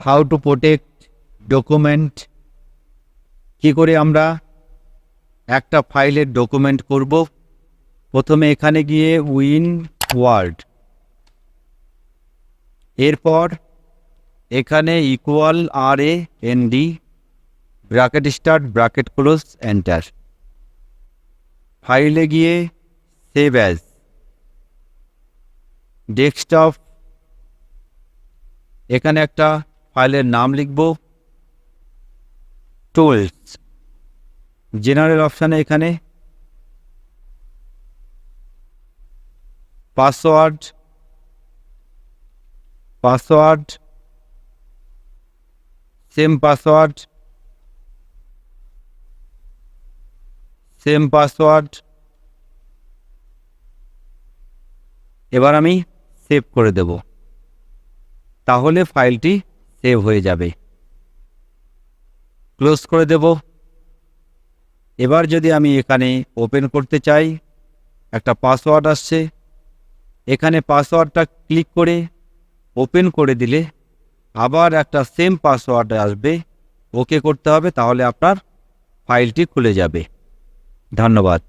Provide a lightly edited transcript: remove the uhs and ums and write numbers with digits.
How to protect document, কি করে আমরা একটা ফাইলের ডকুমেন্ট করব। প্রথমে এখানে গিয়ে উইন ওয়ার্ড, এরপর এখানে equal RAND bracket start bracket close enter. ফাইলে গিয়ে সেভ অ্যাজ, ডেস্কটপ, এখানে একটা ফাইলের নাম লিখব টুলস। জেনারেল অপশানে এখানে পাসওয়ার্ড সেম পাসওয়ার্ড। এবার আমি সেভ করে দেব, তাহলে ফাইলটি সেভ হয়ে যাবে। ক্লোজ করে দেব। এবার যদি আমি এখানে ওপেন করতে চাই, একটা পাসওয়ার্ড আসছে, এখানে পাসওয়ার্ডটা ক্লিক করে ওপেন করে দিলে আবার একটা সেম পাসওয়ার্ড আসবে, ওকে করতে হবে, তাহলে আপনার ফাইলটি খুলে যাবে। ধন্যবাদ।